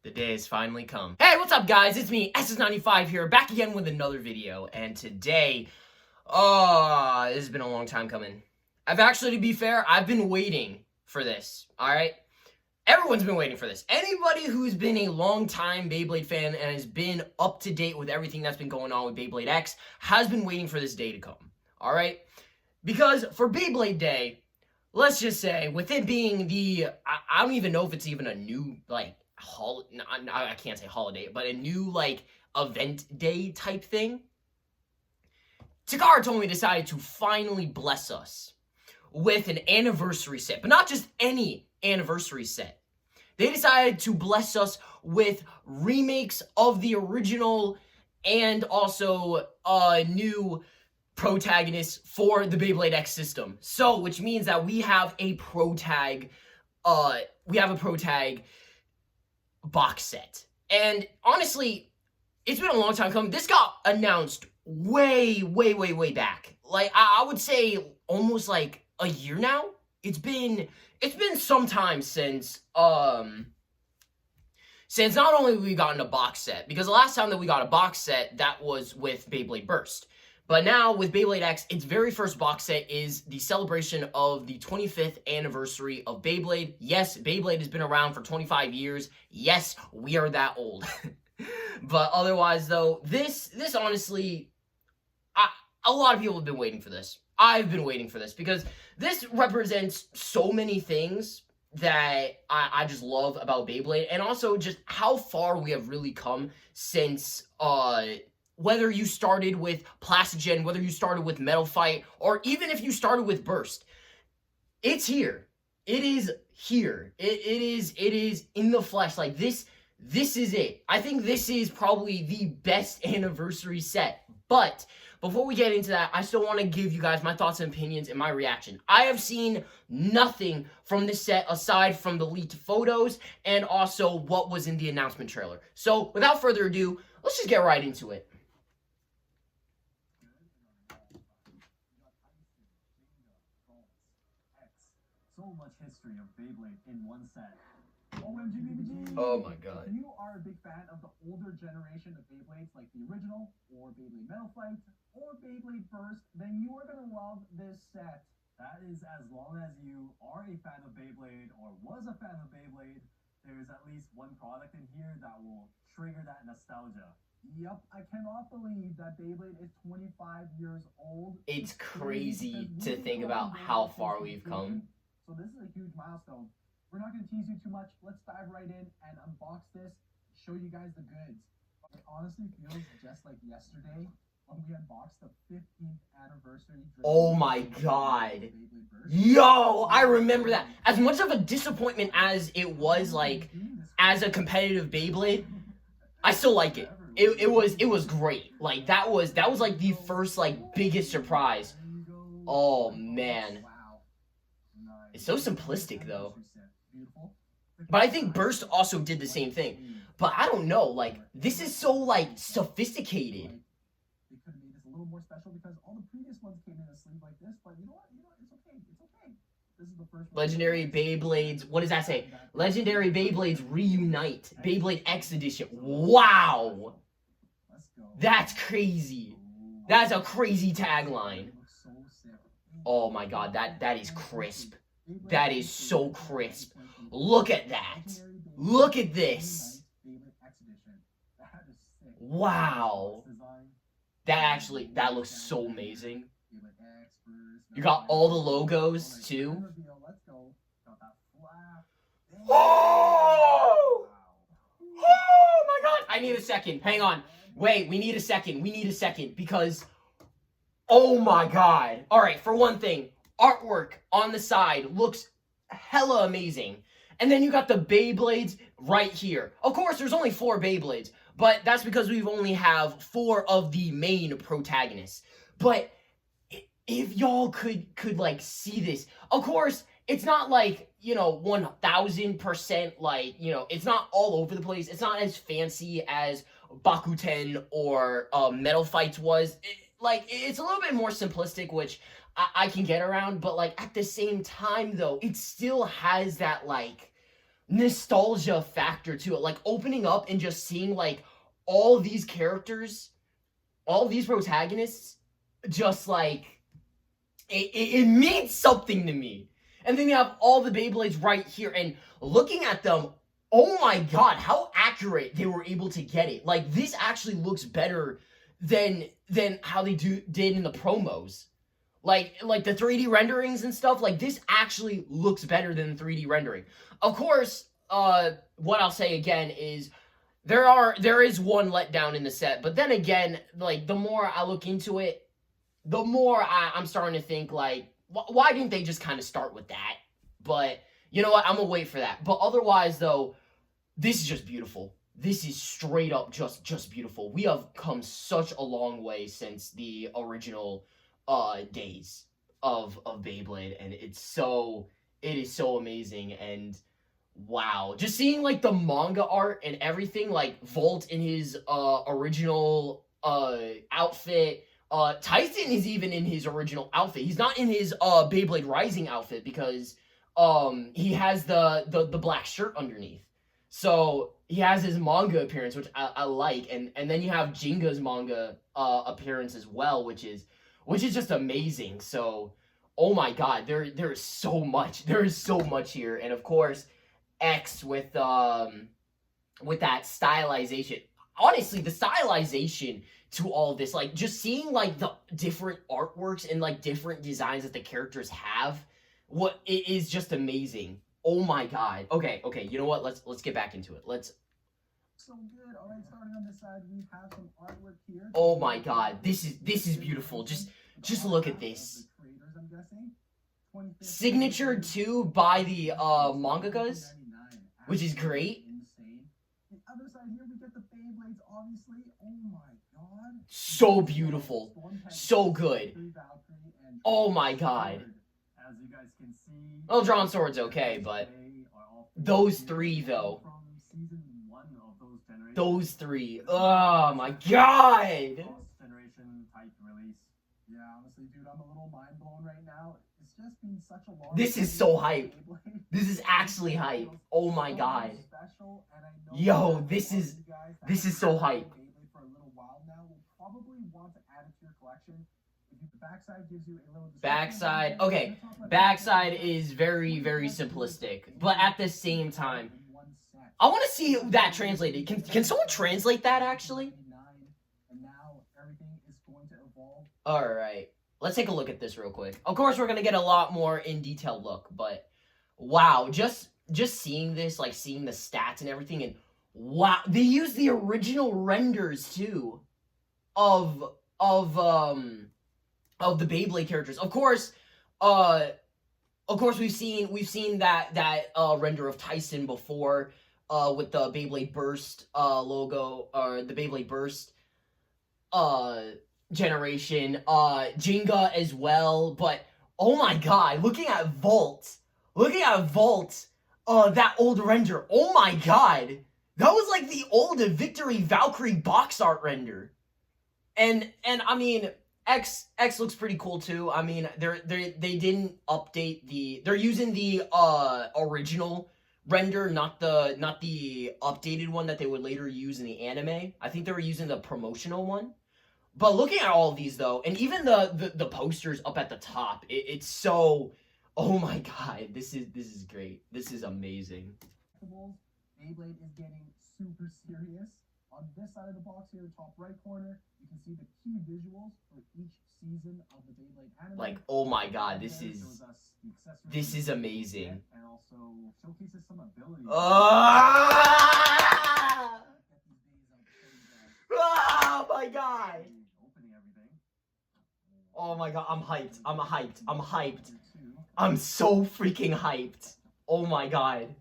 The day has finally come. Hey, what's up, guys? It's me, SS95 here, back again with another video. And today, this has been a long time coming. To be fair, I've been waiting for this, alright? Everyone's been waiting for this. Anybody who's been a long-time Beyblade fan and has been up to date with everything that's been going on with Beyblade X has been waiting for this day to come, alright? Because for Beyblade Day, let's just say, with it being the, I don't even know if it's even a new, like, I can't say holiday, but a new, like, event day type thing. Takao told me decided to finally bless us with an anniversary set, but not just any anniversary set. They decided to bless us with remakes of the original and also new protagonists for the Beyblade X system. So, which means that we have a protag box set. And honestly, it's been a long time coming. This got announced way back. Like, I would say almost like a year now. It's been some time since not only we gotten a box set, because the last time that we got a box set, that was with Beyblade Burst. But now, with Beyblade X, its very first box set is the celebration of the 25th anniversary of Beyblade. Yes, Beyblade has been around for 25 years. Yes, we are that old. But otherwise, though, this honestly, a lot of people have been waiting for this. I've been waiting for this, because this represents so many things that I just love about Beyblade, and also just how far we have really come since, whether you started with Plastigen, whether you started with Metal Fight, or even if you started with Burst, it's here. It is here. It is in the flesh. Like, this is it. I think this is probably the best anniversary set. But before we get into that, I still want to give you guys my thoughts and opinions and my reaction. I have seen nothing from this set aside from the leaked photos and also what was in the announcement trailer. So, without further ado, let's just get right into it. So much history of Beyblade in one set. OMG BBG! Oh my god. If you are a big fan of the older generation of Beyblades, like the original, or Beyblade Metal Fight, or Beyblade Burst, then you are going to love this set. That is, as long as you are a fan of Beyblade, or was a fan of Beyblade, there's at least one product in here that will trigger that nostalgia. Yup, I cannot believe that Beyblade is 25 years old. It's crazy to think about how far we've come. So this is a huge milestone. We're not going to tease you too much. Let's dive right in and unbox this, show you guys the goods. It honestly feels just like yesterday when we unboxed the 15th anniversary. Oh my god. Yo, I remember that. As much of a disappointment as it was, like, as a competitive Beyblade, I still like it. It was great. Like, that was like the first, like, biggest surprise. Oh man. It's so simplistic, though. But I think Burst also did the same thing. But I don't know, like, this is so, like, sophisticated. They could have made this a little more special because all the previous ones came in a sleeve like this, but you know what? It's okay. It's okay. This is the first one. Legendary Beyblades, what does that say? Legendary Beyblades Reunite. Beyblade X Edition. Wow! Let's go. That's crazy. That's a crazy tagline. Oh my god, that is crisp. That is so crisp. Look at that. Look at this. Wow. That looks so amazing. You got all the logos too. Oh! Oh my god. I need a second. Hang on. Wait, we need a second. Because, oh my god. Alright, for one thing, artwork on the side looks hella amazing. And then you got the Beyblades right here. Of course, there's only 4 Beyblades, but that's because we've only have 4 of the main protagonists. But if y'all could like see this, of course, it's not like, 1000% like, it's not all over the place. It's not as fancy as Bakuten or Metal Fights was. It's a little bit more simplistic, which I can get around, but, like, at the same time, though, it still has that, like, nostalgia factor to it. Like, opening up and just seeing, like, all these characters, all these protagonists, just, like, it means something to me. And then you have all the Beyblades right here, and looking at them, oh my god, how accurate they were able to get it. Like, this actually looks better than how they did in the promos. Like the 3D renderings and stuff, like, this actually looks better than 3D rendering. Of course, what I'll say again is there is one letdown in the set, but then again, like, the more I look into it, the more I'm starting to think, like, why didn't they just kind of start with that? But you know what? I'm gonna wait for that. But otherwise, though, this is just beautiful. This is straight up just beautiful. We have come such a long way since the original days of Beyblade, and it is so amazing. And wow, just seeing, like, the manga art and everything, like Valt in his original outfit. Tyson is even in his original outfit. He's not in his Beyblade Rising outfit because he has the black shirt underneath. So he has his manga appearance, which I like, and then you have Ginga's manga appearance as well, which is just amazing. So, oh my god, there is so much. There is so much here. And of course, X with that stylization. Honestly, the stylization to all of this, like, just seeing, like, the different artworks and, like, different designs that the characters have, it is just amazing. Oh my god. Okay, you know what? Let's get back into it. So good. All right, starting on this side, we have some artwork here. Oh my god. This is beautiful. Just look at this. Signature too by the mangakas, which is great. The other side here, we get the Beyblades, obviously. Oh my god. So beautiful. So good. Oh my god. As you guys can see, Well, Drawn Sword's okay, but those three, though. Those three. Oh my god. Generation type release. Yeah, honestly, dude, I'm a little mind blown right now. It's just been such a long. This is so hype. This is actually hype. Oh my god. Yo, this is so hype. For a little while now, we'll probably want to add it to your collection. The backside gives you a little. Backside. Okay. Backside is very simplistic, but at the same time, I want to see that translated. Can someone translate that actually? All right. Let's take a look at this real quick. Of course, we're gonna get a lot more in detail look, but wow, just seeing this, like, seeing the stats and everything, and wow, they use the original renders too of the Beyblade characters. Of course, we've seen that render of Tyson before, with the Beyblade Burst logo, or the Beyblade Burst generation, Gingka as well. But oh my god, looking at Valt, that old render, oh my god, that was like the old Victory Valkyrie box art render. And I mean, X looks pretty cool too. I mean, they didn't update they're using the original render, not the updated one that they would later use in the anime. I think they were using the promotional one. But looking at all of these though, and even the posters up at the top, it's so, oh my god, this is great. This is amazing. Beyblade is getting super serious. On this side of the box here, top right corner, you can see the key visuals for each season of the Beyblade anime. Like, oh my god, this is amazing. And also showcases some abilities. Oh my god. Oh my god, I'm hyped. I'm so freaking hyped. Oh my god.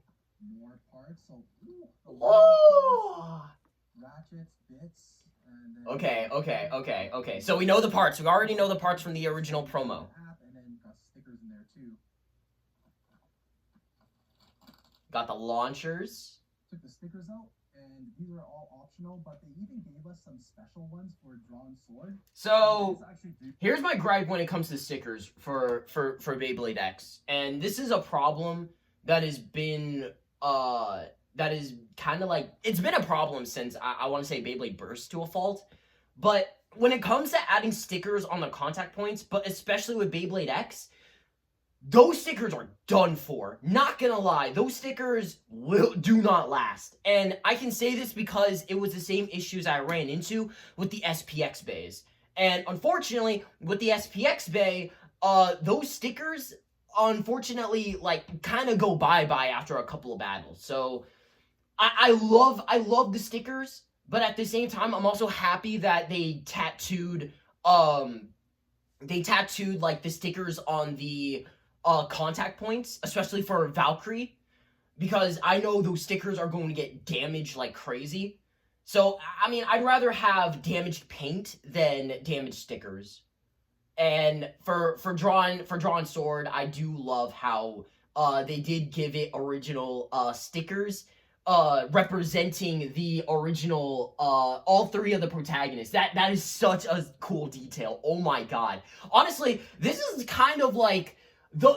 More parts. So, oh. Ratchets, bits, and then Okay. So we know the parts. We already know the parts from the original promo. And then got stickers in there too. Got the launchers. Took the stickers out, and these were all optional, but they even gave us some special ones for Drawn Sword. So here's my gripe when it comes to stickers for Beyblade X, and this is a problem that has been kind of like, it's been a problem since I want to say Beyblade Burst to a fault. But when it comes to adding stickers on the contact points, but especially with Beyblade X, those stickers are done for. Not gonna lie, those stickers do not last. And I can say this because it was the same issues I ran into with the SPX bays. And unfortunately, with the SPX bay, those stickers, unfortunately, like, kind of go bye-bye after a couple of battles. So, I love the stickers, but at the same time, I'm also happy that they tattooed, like, the stickers on the contact points, especially for Valkyrie, because I know those stickers are going to get damaged like crazy. So, I mean, I'd rather have damaged paint than damaged stickers. And for Drawn Sword, I do love how they did give it original stickers representing the original all three of the protagonists. That is such a cool detail. Oh my god. Honestly, this is kind of like the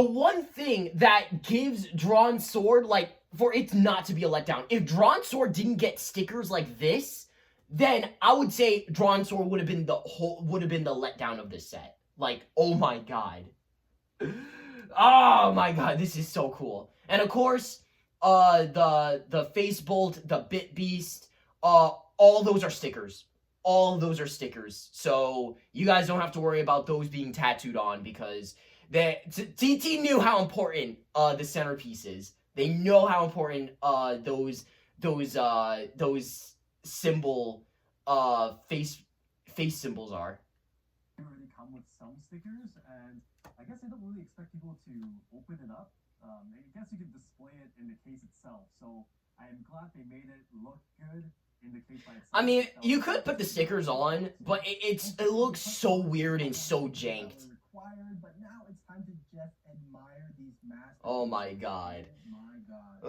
one thing that gives Drawn Sword, like, for it not to be a letdown. If Drawn Sword didn't get stickers like this, then I would say Drawn Sword would have been the letdown of this set. Like, oh my god. Oh my god, this is so cool. And of course, the Face Bolt, the Bit Beast, all those are stickers. All of those are stickers. So you guys don't have to worry about those being tattooed on, because TT knew how important the centerpiece is. They know how important those symbol face symbols are. They already come with some stickers, and I guess I don't really expect people to open it up. I guess you could display it in the case itself. So I am glad they made it look good in the case by itself. I mean, you could put the stickers on, but it looks so weird and so janked. But now it's time to just admire these masters. Oh my god. Oh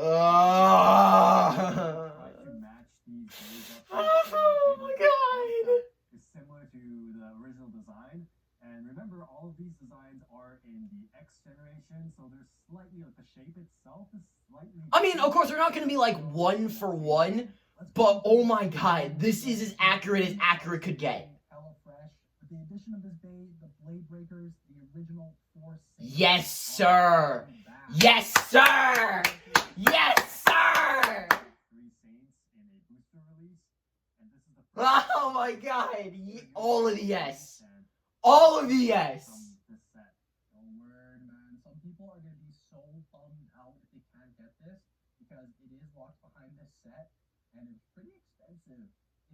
my god. It's similar to the original design. And remember, all of these designs are in the X generation, so they're slightly, like, the shape itself is slightly... I mean, of course, they're not going to be, like, one for one, but oh my god, this is as accurate could get. Hella fresh. With the addition of this bay, the Blade Breakers, the original 4 Saints... Yes, sir! Yes, sir! Yes, sir! 3 Saints in a booster release, and this is the... Oh my god! All of the yes! All of the yes! This set. Oh, word, man. Some people are going to be so bummed out if they can't get this, because it is locked behind this set, and it's pretty expensive.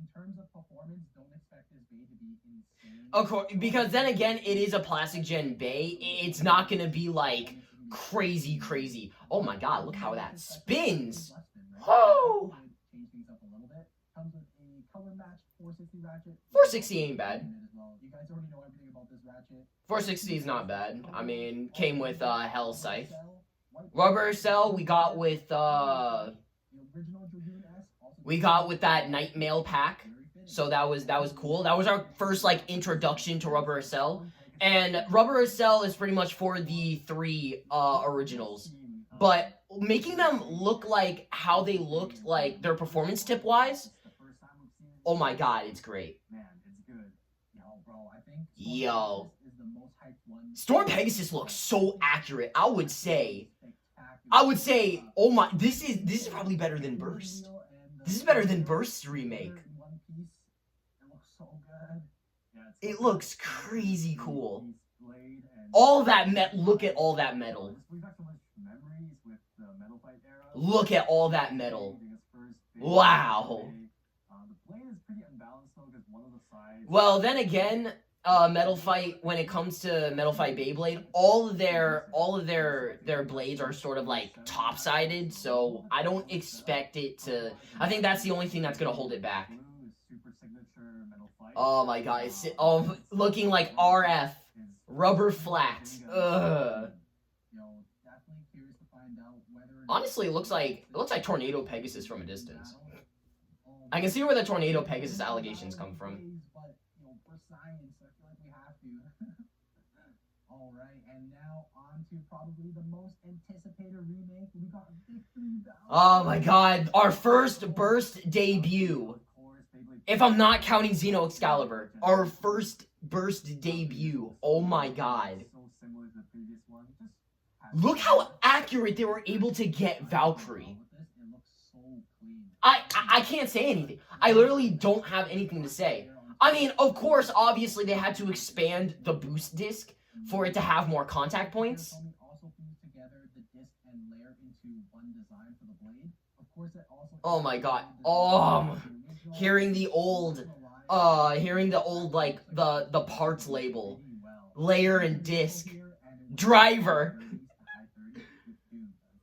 In terms of performance, don't expect this bay to be insane. Of course, because then again, it is a plastic gen bay. It's not going to be, like, crazy. Oh my god, look how that spins! Oh! Change things up a little bit. Comes with a color matched 460 ratchet. 460 ain't bad. You guys already know everything about this ratchet. 460 is not bad. I mean, came with Hell Scythe. Rubber Cell we got with the original Dragoon S. We got with that Night Mail pack. So that was cool. That was our first, like, introduction to Rubber Cell. And Rubber Cell is pretty much for the 3 originals. But making them look like how they looked, like, their performance tip wise, oh my god, it's great. Man, it's good. Yo, bro, I think Yo. is the most hyped one. Storm Pegasus looks so accurate. I would say, oh my, this is probably better than Burst. This is better than Burst's remake. It looks so good. It looks crazy cool. All that look at all that metal. We've got so much memories with the Metal Fight era. Look at all that metal. Wow. The blade is pretty unbalanced though, because one of the sides... Well, then again, Metal Fight, when it comes to Metal Fight Beyblade, all of their blades are sort of like top-sided, so I don't expect it to... I think that's the only thing that's gonna hold it back. Oh my god, it's looking like RF. Rubber flat. Ugh. Honestly, it looks like Tornado Pegasus from a distance. I can see where the Tornado Pegasus allegations come from. Oh All right, and now on to probably the most anticipated remake. We got Victory Bell. Oh my god, our first burst debut. If I'm not counting Xeno Excalibur, our first burst debut. Oh my god. So similar to the previous one. Look how accurate they were able to get Valkyrie. It looks so clean. I can't say anything. I literally don't have anything to say. I mean, of course, obviously they had to expand the boost disc for it to have more contact points. Also fused together the disc and layer into one design for the blade. Of course, it also. Oh my god. Hearing the old like the parts label, layer and disc, driver.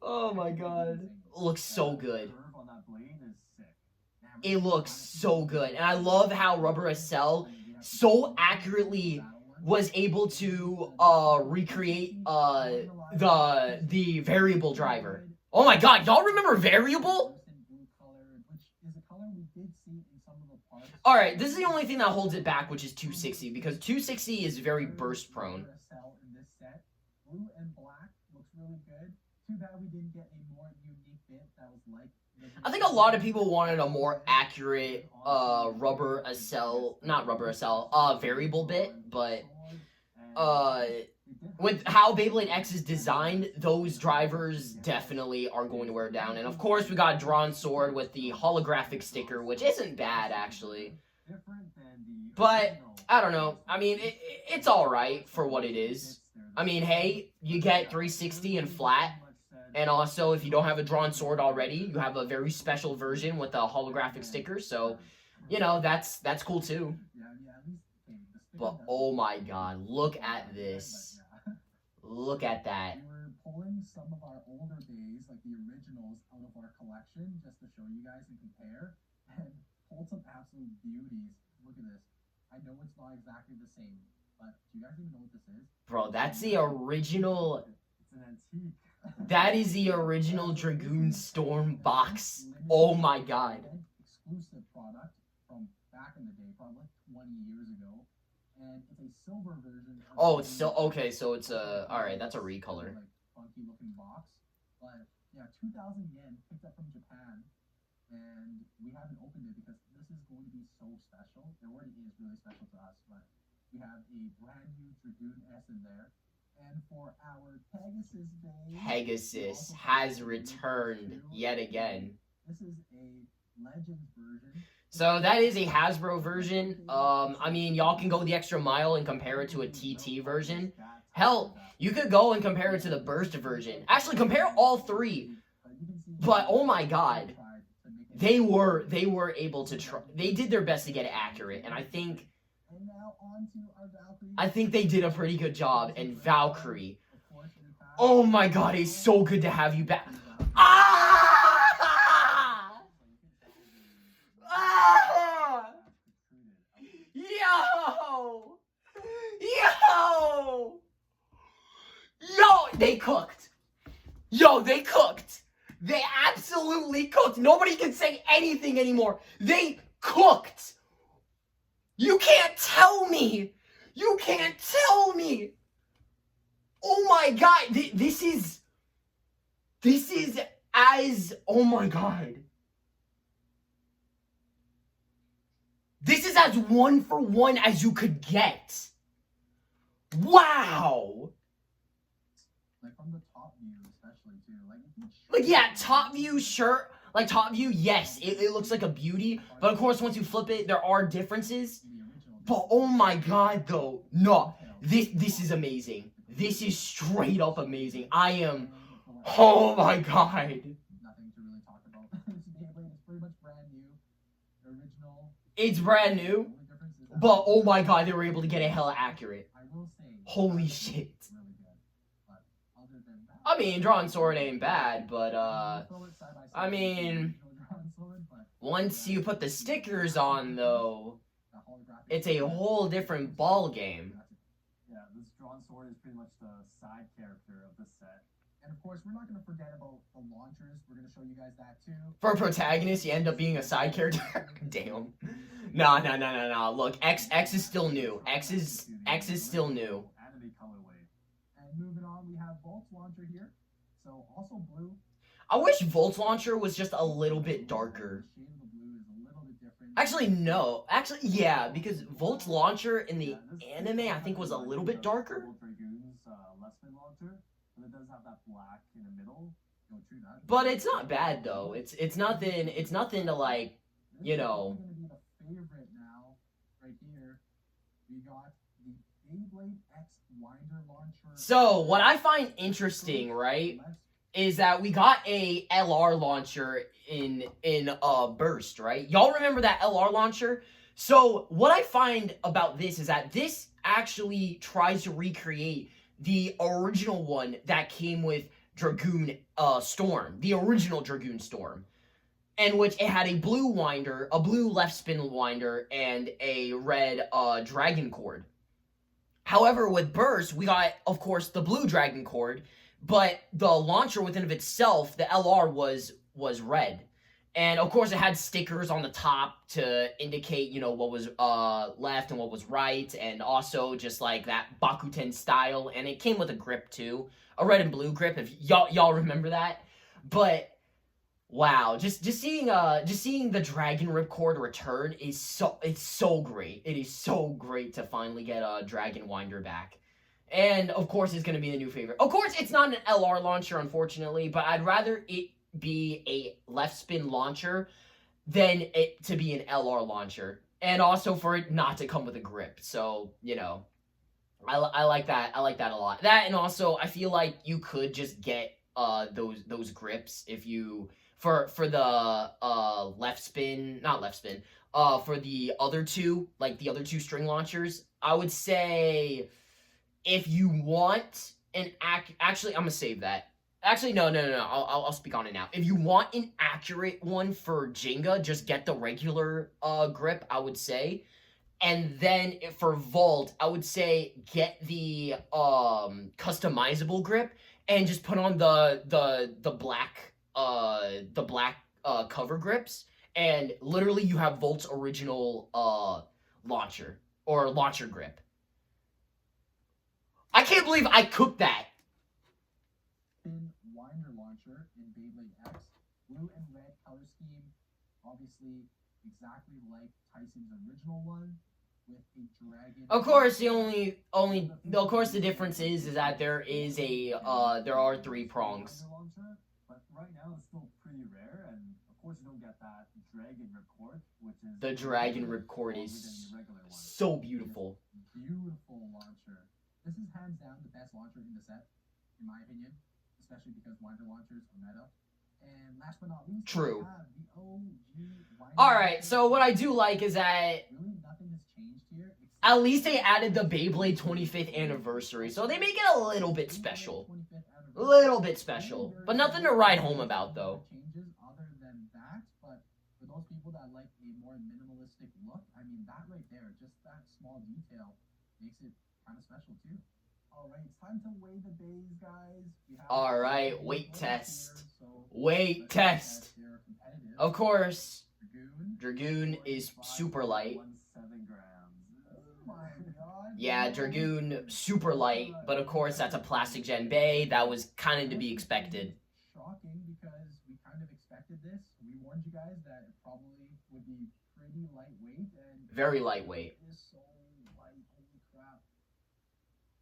Oh my god, looks so good. It looks so good, and I love how Rubber Cell so accurately was able to recreate the variable driver. Oh my god, y'all remember variable? Alright, this is the only thing that holds it back, which is 260, because 260 is very burst prone. Blue and black looks really good. Too bad we didn't get a more unique bit that was like. I think a lot of people wanted a more accurate variable bit, but with how Beyblade X is designed, those drivers definitely are going to wear down. And of course, we got Drawn Sword with the holographic sticker, which isn't bad, actually. But, I don't know. I mean, it's alright for what it is. I mean, hey, you get 360 and flat. And also, if you don't have a Drawn Sword already, you have a very special version with a holographic sticker. So, you know, that's cool too. But, oh my god, look at this. Look at that. We were pulling some of our older days, like the originals, out of our collection, just to show you guys and compare, and pulled some absolute beauties. Look at this. I know it's not exactly the same, but do you guys even know what this is? Bro, that's the original. It's an antique. That is the original Dragoon Storm box. Oh my god. Exclusive product from back in the day, probably 20 years ago. And it's a silver version. Oh, it's still okay. So it's a alright. That's a recolor. Like funky looking box, but yeah, 2,000 yen picked up from Japan, and we haven't opened it because this is going to be so special. It already is really special to us, but we have a brand new Dragoon S in there, and for our Pegasus base, Pegasus has returned yet again. This is a Legends version. So that is a Hasbro version. I mean, y'all can go the extra mile and compare it to a TT version. Hell, you could go and compare it to the Burst version. Actually, compare all three. But oh my god, they were able to try. They did their best to get it accurate, and I think they did a pretty good job. And Valkyrie, oh my god, it's so good to have you back. Ah! Yo, they cooked. Yo, they cooked. They absolutely cooked. Nobody can say anything anymore. They cooked. You can't tell me. You can't tell me. Oh my god. This is as, oh my god. This is as one for one as you could get. Wow. Like from the top view, especially too. Like yeah, top view, sure. Like top view, yes, it looks like a beauty. But of course, once you flip it, there are differences. But oh my god, though, no, this is amazing. This is straight up amazing. I am. Oh my god. Nothing to really talk about. This Beyblade is pretty much brand new, original. It's brand new, but oh my god, they were able to get it hella accurate. I will say. Holy shit. Really good. But other than that, I mean, Drawn Sword ain't bad, but I mean, once you put the stickers on, though, it's a whole different ball game. Yeah, this Drawn Sword is pretty much the side character of the set. And of course, we're not going to forget about the launchers. We're going to show you guys that too. For a protagonist, you end up being a side character. Damn. No. Look, X is still new. X is still new. Anime colorway. moving on, we have Volt's launcher here. So also blue. I wish Volt's launcher was just a little bit darker. The shade of the blue is a little bit different. Actually, no. Actually, yeah, because Volt's launcher in the anime, I think, was a little bit darker. Dragoon's left spin launcher, but it does have that black in the middle. Go true that. But it's not bad though. It's nothing to like, you know. This is gonna be the favorite now, right here. We got the Beyblade X winder launcher. So what I find interesting, right, is that we got a LR launcher in Burst, right? Y'all remember that LR launcher? So what I find about this is that this actually tries to recreate the original one that came with Dragoon Storm, the original Dragoon Storm, in which it had a blue winder, a blue left spin winder, and a red dragon cord. However, with Burst, we got, of course, the blue dragon cord, but the launcher within of itself, the LR was red. And of course it had stickers on the top to indicate, you know, what was left and what was right, and also just like that Bakuten style, and it came with a grip too. A red and blue grip, if y'all remember that. But wow, just seeing the dragon ripcord return is so great. It is so great to finally get a dragon winder back. And of course it's gonna be the new favorite. Of course it's not an LR launcher, unfortunately, but I'd rather it be a left spin launcher than it to be an LR launcher. And also for it not to come with a grip. So, you know, I like that. I like that a lot. That, and also I feel like you could just get those grips if you for the left spin, not left spin, for the other two, like the other two string launchers. I would say if you want an actually I'm gonna save that. Actually, no. I'll speak on it now. If you want an accurate one for Jenga, just get the regular grip, I would say. And then for Vault, I would say get the customizable grip and just put on the black cover grips, and literally you have Volt's original launcher or launcher grip. I can't believe I cooked that. Winder launcher in Beyblade X, blue and red color scheme, obviously exactly like Tyson's original one, with a dragon. Of course, of course the difference is that there are 3 prongs. But right now it's still pretty rare, and of course you don't get that dragon ripcord, which is the dragon ripcord is so beautiful. Beautiful launcher. This is hands down the best launcher in the set, in my opinion. Especially because winder launchers are meta. And last but not least, true. The OG Alright, so what I do like is that really nothing has changed here. At least they added the Beyblade 25th anniversary, so they make it a little bit special. A little bit special. But nothing to write home about, though. Changes other than that, but for those people that like a more minimalistic look, I mean, that right there, just that small detail makes it kind of special, too. Alright, it's time to weigh the bays, guys. Alright, weight test. Weight test. Of course, Dragoon is super light. 7 grams. Oh my god. Yeah, Dragoon, super light, but of course that's a plastic gen bay. That was kind of to be expected. Shocking, because we kind of expected this. We warned you guys that it probably would be pretty lightweight, and very lightweight. It is so light, holy crap.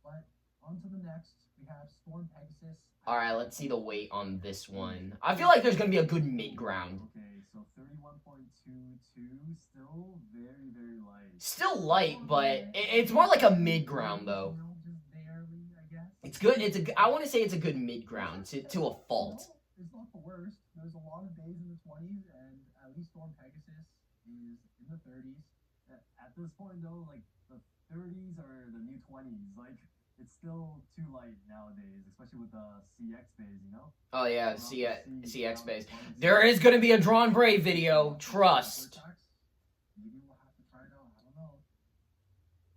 But on to the next, we have Storm Pegasus. Alright, let's see the weight on this one. I feel like there's gonna be a good mid-ground. Okay, so 31.22, still very, very light. Still light, but it's more like a mid-ground, though. Just barely, I guess. It's good, I want to say it's a good mid-ground, to a fault. It's not the worst. There's a lot of days in the 20s, and at least Storm Pegasus is in the 30s. At this point, though, like, the 30s are the new 20s, like... It's still too light nowadays, especially with the CX bays, you know? Oh yeah, CX bays. There is going to be a Drawn Brave video, trust. Maybe we'll have to try it out, I don't know.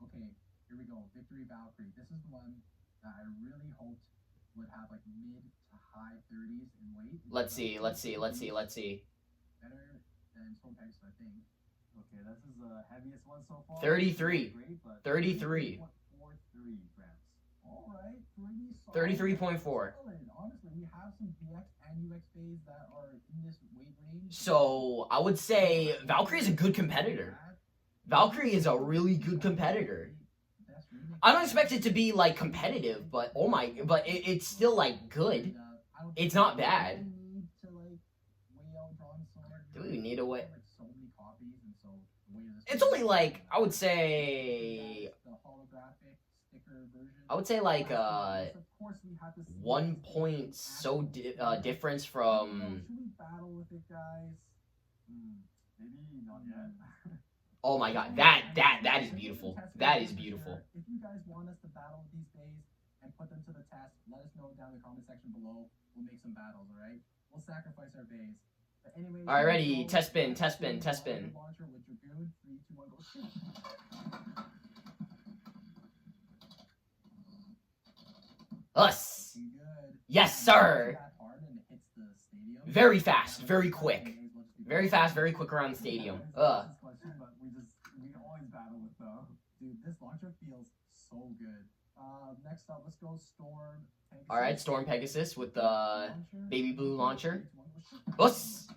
Okay, here we go, Victory Valkyrie. This is the one that I really hoped would have like mid to high 30s in weight. Let's see. Better than Storm Pegasus, I think. Okay, this is the heaviest one so far. 33. 33. 43 grams. Alright, pretty solid. 33.4. Solid. Honestly, we have some BX and UX bays that are in this weight range. So I would say Valkyrie is a good competitor. Valkyrie is a really good competitor. I don't expect it to be like competitive, but oh my, but it's still like good. It's not bad. Do we need to weigh? It's only like I would say like 1 point difference from. Oh my god, that is beautiful. That is beautiful. If you guys want us to battle with these bays and put them to the test, let us know down in the comment section below. We'll make some battles, alright? We'll sacrifice our bays. But anyways, alright, ready, test spin, test spin, test spin. Launcher with Dragoon. 3, 2, 1, go shoot. Us. Good. Yes, sir. Very fast, very quick. Very fast, very quick around the stadium. We always battle with though. Dude, this launcher feels so good. Next up, let's go Storm Pegasus. Alright, Storm Pegasus with the baby blue launcher. Us.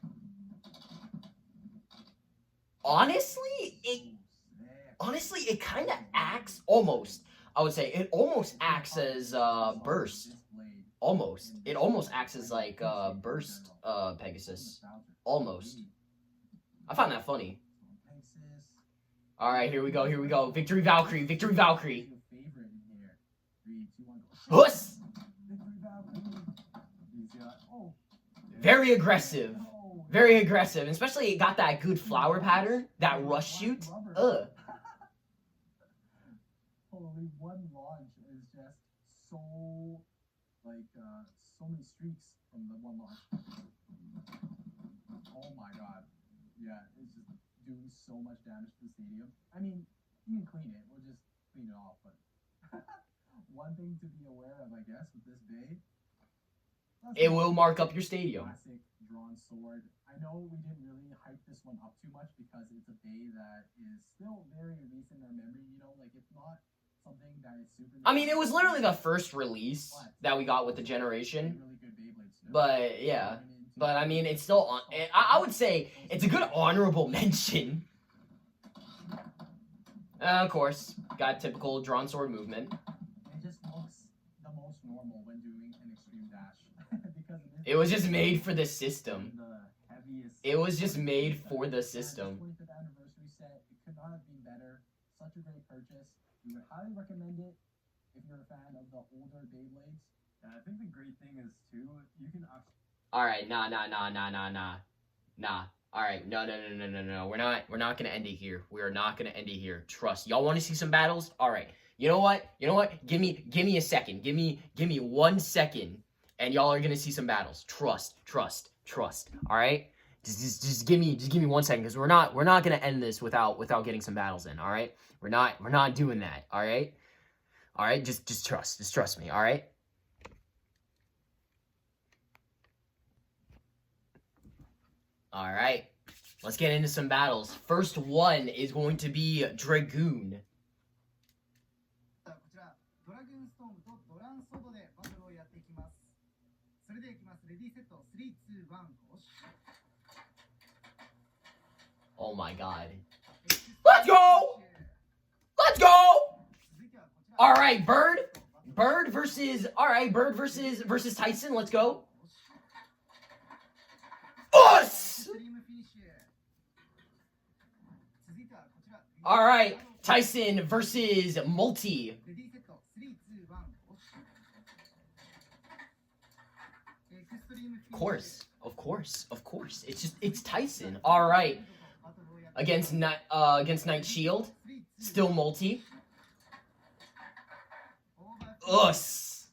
Honestly, it kind of acts almost. I would say it almost acts as burst. Almost. It almost acts as like burst Pegasus. Almost. I find that funny. Alright, here we go, here we go. Victory Valkyrie, Victory Valkyrie. Huss! Very aggressive. Very aggressive. Especially it got that good flower pattern. That rush shoot. Ugh. Holy, one launch is just so, like, so many streaks from the one launch. Oh my god. Yeah, it's just doing so much damage to the stadium. I mean, you can clean it. We'll just clean it off, but one thing to be aware of, I guess, with this bay. It will mark up your stadium. Classic drawn sword. I know we didn't really hype this one up too much because it's a bay that is still very recent in our memory. You know, like it's not something that is super. I mean, it was literally the first release that we got with the generation. But yeah, but I mean, it's still on. I would say it's a good honorable mention. Of course, got typical drawn sword movement. It just looks the most normal when doing an extreme dash. Because it was just made for the system. It was just made for the system. 25th anniversary set. It could not have been better. Such a great purchase. We would highly recommend it if you're a fan of the older Beyblades. And I think the great thing is too, you can actually. All right, nah. All right, no. We're not gonna end it here. We are not gonna end it here. Trust. Y'all want to see some battles? All right. You know what? Give me a second. Give me 1 second, and y'all are gonna see some battles. Trust. All right. Just give me 1 second, because we're not gonna end this without getting some battles in. All right. We're not doing that. All right. All right. Just trust me. All right. All right, let's get into some battles. First one is going to be Dragoon. Oh my god. Let's go! Let's go! All right, Bird versus Tyson. Let's go. Us! All right, Tyson versus Multi. Of course. It's Tyson. All right, against Night Shield, still Multi. Us.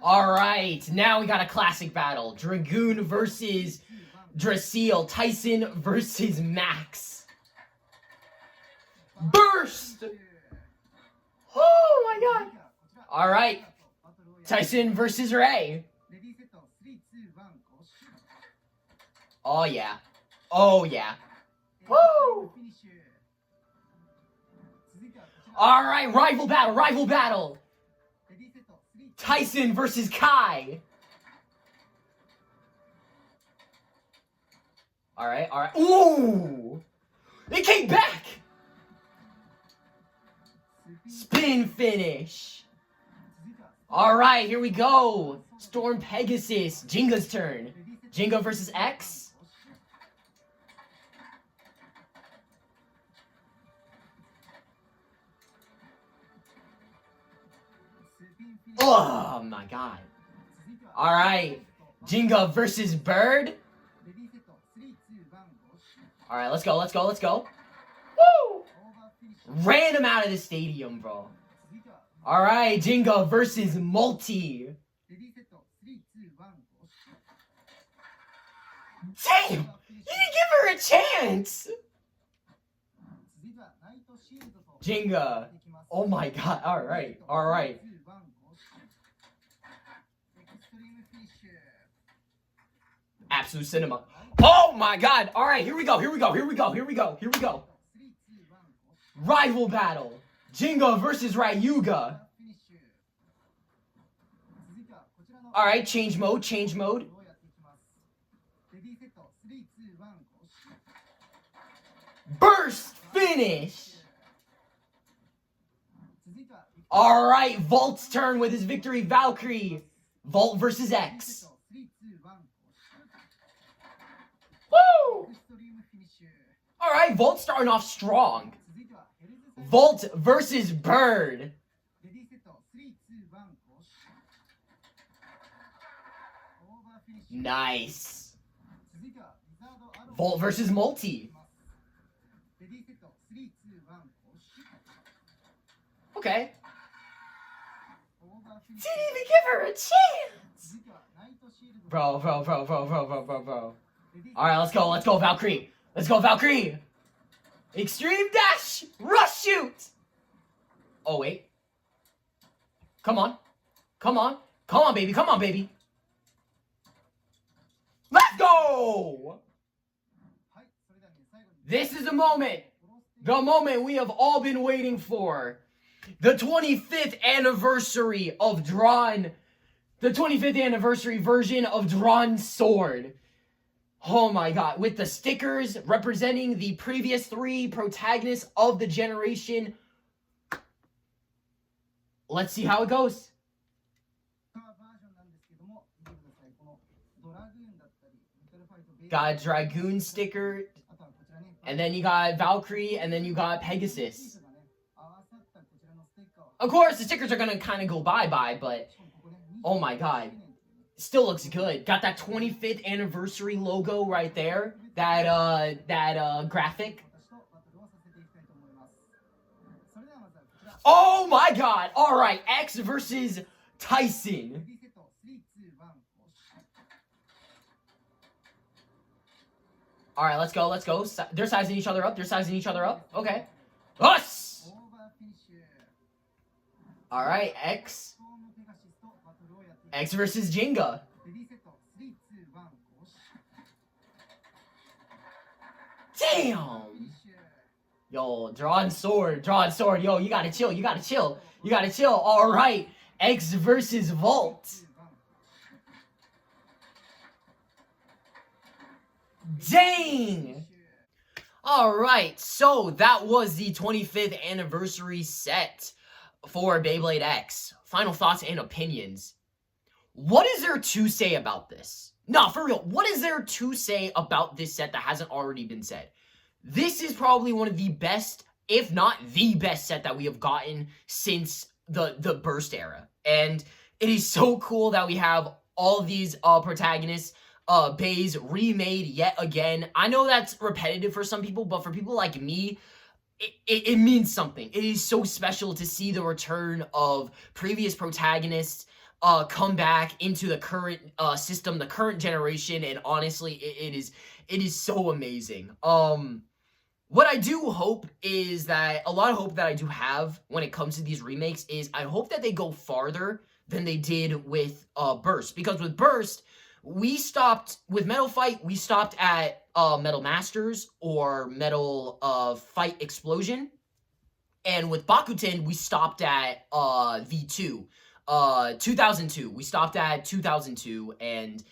All right, now we got a classic battle. Dragoon versus Draciel. Tyson versus Max. Burst! Oh my god. All right, Tyson versus Ray. Oh yeah. Woo! All right, rival battle, rival battle. Tyson versus Kai. All right, all right. Ooh! It came back! Spin finish. All right, here we go. Storm Pegasus. Ginga's turn. Ginga versus X. Oh my god. All right. Ginga versus Bird. All right, let's go, let's go, let's go. Woo! Ran him out of the stadium, bro. All right, Ginga versus Multi. Damn! You didn't give her a chance! Ginga. Oh my god, alright, alright. Absolute cinema. Oh my god! Alright, here we go, here we go, here we go, here we go, here we go. Rival battle. Ginga versus Ryuga. Alright, change mode, change mode. Burst finish. Alright, Valt's turn with his victory, Valkyrie. Valt versus X. Woo! Alright, Valt starting off strong. Valt versus Bird. Nice. Valt versus Multi. Okay. Didn't even give her a chance. Bro. Alright, let's go, Valkyrie. Let's go, Valkyrie. Extreme dash. Rush shoot. Oh, wait. Come on. Come on. Come on, baby. Come on, baby. Let's go. This is the moment. The moment we have all been waiting for. The 25th anniversary of Drawn. The 25th anniversary version of Drawn Sword. Oh my god. With the stickers representing the previous 3 protagonists of the generation. Let's see how it goes. Got a Dragoon sticker. And then you got Valkyrie. And then you got Pegasus. Of course, the stickers are gonna kind of go bye-bye, but oh my god. Still looks good. Got that 25th anniversary logo right there. That graphic. Oh my god. All right, X versus Tyson. All right, let's go. Let's go. They're sizing each other up. They're sizing each other up. Okay. Us. All right, X. X versus Ginga. Damn. Yo, drawn sword. Yo, you gotta chill. You gotta chill. You gotta chill. All right, X versus Valt. Dang. All right, so that was the 25th anniversary set for Beyblade X. Final thoughts and opinions. What is there to say about this? No, for real, what is there to say about this set that hasn't already been said? This is probably one of the best, if not the best set that we have gotten since the Burst era. And it is so cool that we have all these protagonists, beys remade yet again. I know that's repetitive for some people, but for people like me, it means something. It is so special to see the return of previous protagonists come back into the current system, the current generation, and honestly, it is so amazing. What I do hope is that, a lot of hope that I do have when it comes to these remakes is I hope that they go farther than they did with Burst. Because with Burst, we stopped, with Metal Fight, we stopped at Metal Masters or Metal Fight Explosion. And with Bakuten, we stopped at V2. 2002. We stopped at 2002, and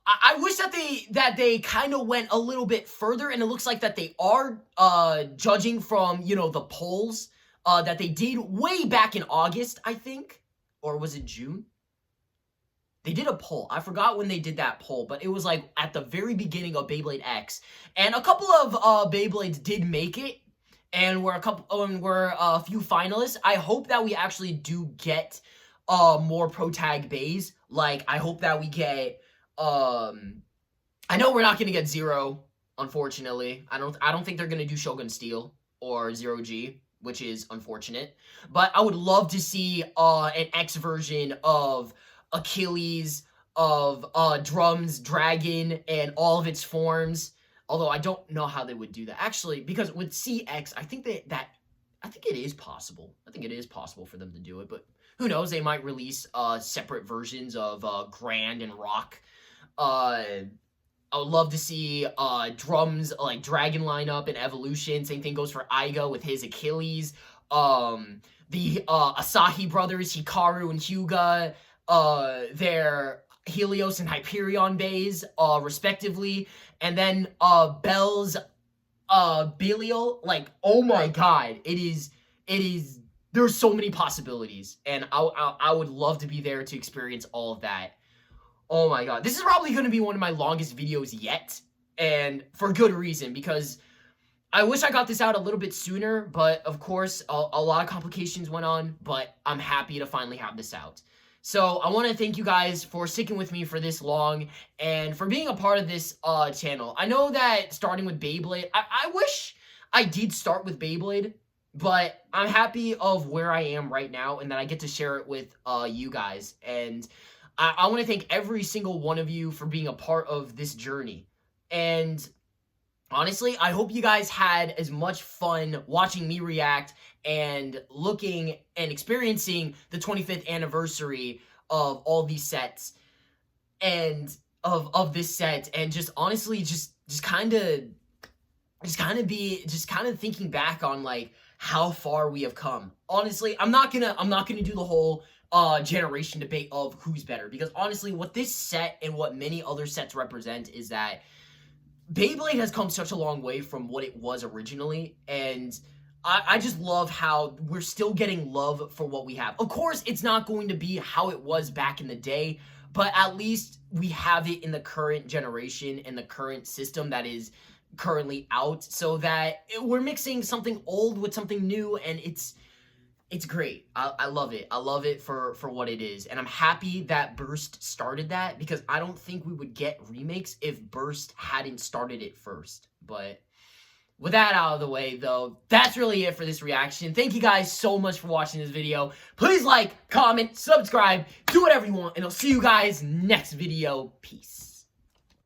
I wish that they kind of went a little bit further, and it looks like that they are judging from, you know, the polls that they did way back in August, I think, or was it June? They did a poll. I forgot when they did that poll, but it was like at the very beginning of Beyblade X, and a couple of Beyblades did make it, and we're a few finalists. I hope that we actually do get more pro tag bays. Like, I hope that we get I know we're not gonna get Zero, unfortunately. I don't think they're gonna do Shogun Steel or Zero G, which is unfortunate. But I would love to see an X version of Achilles, of Drums, Dragon, and all of its forms. Although I don't know how they would do that. Actually, because with CX, I think I think it is possible. I think it is possible for them to do it, but who knows? They might release separate versions of Grand and Rock. I would love to see Drums, like Dragon lineup and Evolution. Same thing goes for Aiga with his Achilles. The Asahi brothers, Hikaru and Hyuga, their Helios and Hyperion bays, respectively. And then Bell's Belial, like, oh my god, it is there's so many possibilities, and I would love to be there to experience all of that. Oh my god, this is probably going to be one of my longest videos yet, and for good reason, because I wish I got this out a little bit sooner, but of course, a lot of complications went on, but I'm happy to finally have this out. So I want to thank you guys for sticking with me for this long, and for being a part of this channel. I know that starting with Beyblade, I wish I did start with Beyblade, but I'm happy of where I am right now, and that I get to share it with you guys, and I want to thank every single one of you for being a part of this journey. And honestly, I hope you guys had as much fun watching me react and looking and experiencing the 25th anniversary of all these sets and of this set, and just honestly just kind of thinking back on like how far we have come. Honestly, I'm not gonna do the whole generation debate of who's better, because honestly, what this set and what many other sets represent is that Beyblade has come such a long way from what it was originally, and I just love how we're still getting love for what we have. Of course, it's not going to be how it was back in the day, but at least we have it in the current generation and the current system that is currently out, so that we're mixing something old with something new, and it's great. I love it. I love it for what it is. And I'm happy that Burst started that, because I don't think we would get remakes if Burst hadn't started it first. But with that out of the way, though, that's really it for this reaction. Thank you guys so much for watching this video. Please like, comment, subscribe, do whatever you want, and I'll see you guys next video. Peace.